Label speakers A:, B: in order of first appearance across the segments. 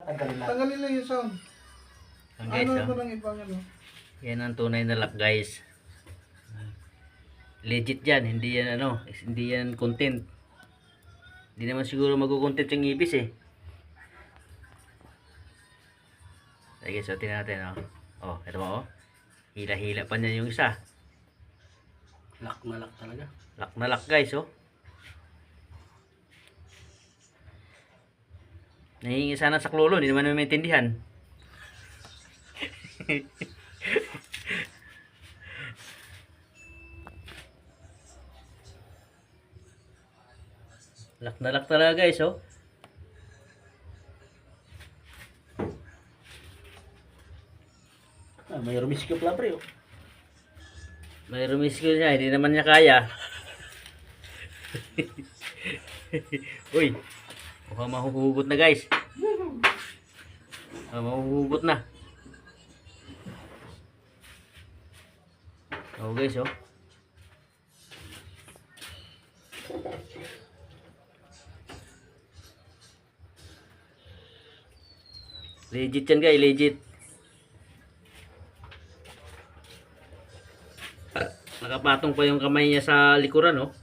A: Tanggalin lang yung sound.
B: Ang guys,
A: Ano mo nang ibang ano?
B: yan ang tunay na lock guys. Legit yan, hindi yan ano, hindi yan content. Hindi naman siguro mag-content yung ibis eh. Sige, suotin natin oh. Oh, ito ba oh? Hila-hila pa niya yung isa.
C: Lock na lock talaga.
B: Lock na lock guys oh. Nahingi sana sa klolo, hindi naman namin maintindihan. Lock na lock talaga guys oh.
C: Ah, may rumisikip lang pre oh.
B: May rumiskil niya, hindi naman niya kaya. Uy, mukhang mahuhugot na guys. Mahuhugot na. Oh guys oh. Legit yan guys, legit. Nakapatong pa yung kamay niya sa likuran oh.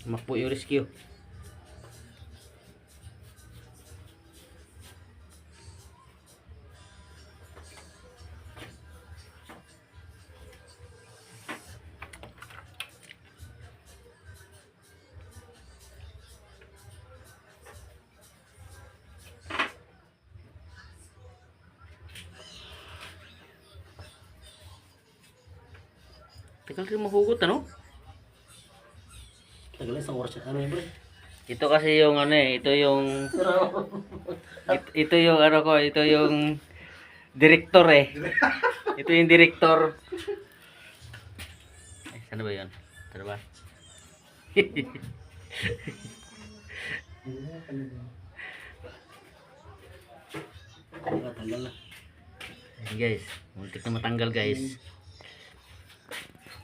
B: Makpo yung rescue. Tagal rin mahugot ano?
C: Tagal isang oras yan. Ano yun pre?
B: Ito kasi yung ano eh, ito yung ito yung ano ko, ito yung director eh. Ito yung director. Ay, saan ba 'yon? Saan ba?
C: Tanggal na.
B: Ayan guys, muntik na matanggal guys.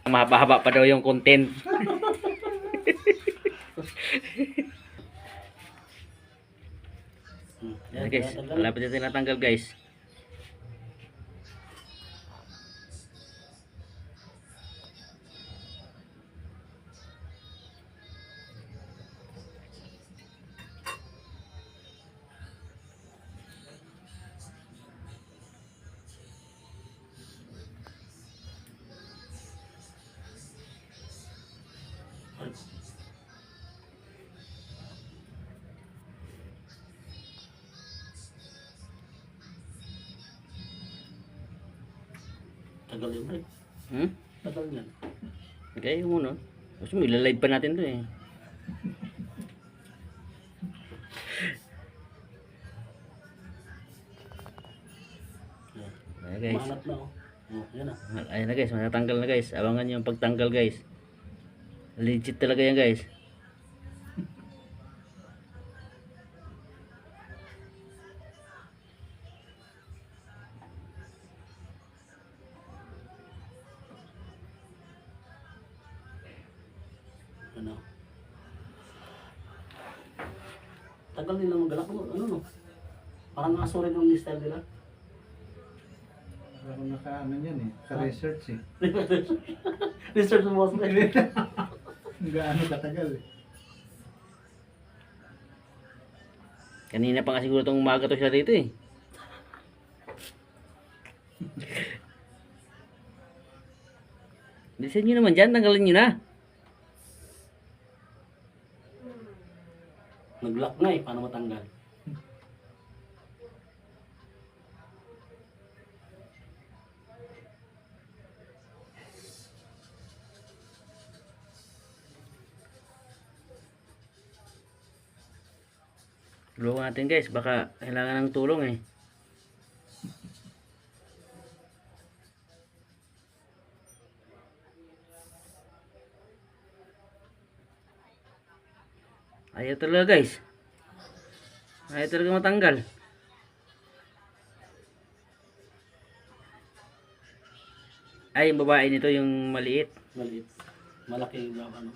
B: Mahaba-haba pa daw yung content. Ayan guys, malapit natin natanggal guys.
C: Tagal yun pre. Tagal yan.
B: Okay, yung muna. Kasi may live pa natin to eh. Ayan guys.
C: Mahanap na oh. Oh, yan na.
B: Ayan na guys, matatanggal na guys. Abangan nyo yung pagtanggal guys. Legit talaga yan guys.
C: Ano? Tagal nila magalak mo. Ano no? Parang aso rin yung style nila.
A: Parang naka-ano yan eh. Sa research eh.
C: Research mo mas pre.
A: Gaano katagal eh.
B: Kanina pa nga siguro itong umaga to siya dito eh. Bilisan nyo naman dyan, tanggalin nyo na.
C: Nag-lock nga eh. Paano matanggal?
B: Tulungan natin guys, baka kailangan ng tulong eh. Ayaw talaga guys. Ayaw talaga matanggal. Ay, yung babae nito, yung maliit.
C: Maliit. Malaki yung ano.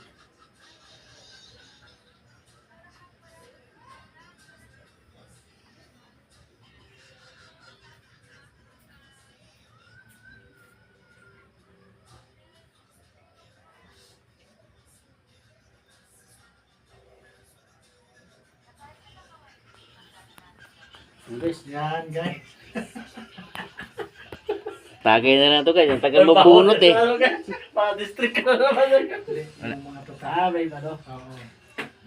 C: Guys,
A: Yan, guys.
B: Tagay na lang to guys. Ang tagal mabunot eh.
C: Ano guys? Pa-district ka na naman.
A: Yung mga total.
C: Ah, may ano.
A: Oo.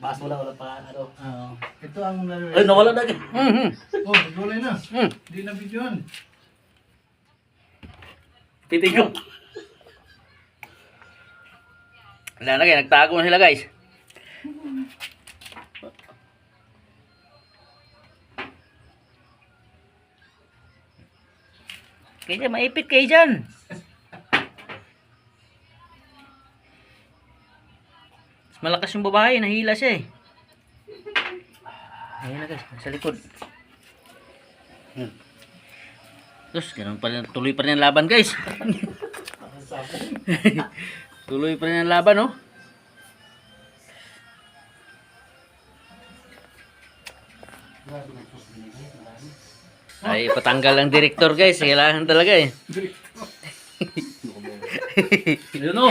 C: Bas wala pa ano.
A: Oo. Ito ang
C: Ay, nawala na agad.
A: Oh, nagulay na.
B: Hmm.
A: Hindi na videoan.
C: Pitig ko.
B: Wala na guys. Nagtago na sila guys. Kayo dyan, maipit kayo dyan. Mas malakas yung babae, nahila siya eh. Ayan na guys, sa likod. Terus, ganun pa rin, tuloy pa rin ang laban guys. Tuloy pa rin ang laban oh. Ay, patanggal ang direktor guys. Kailangan talaga eh.
C: Yun o.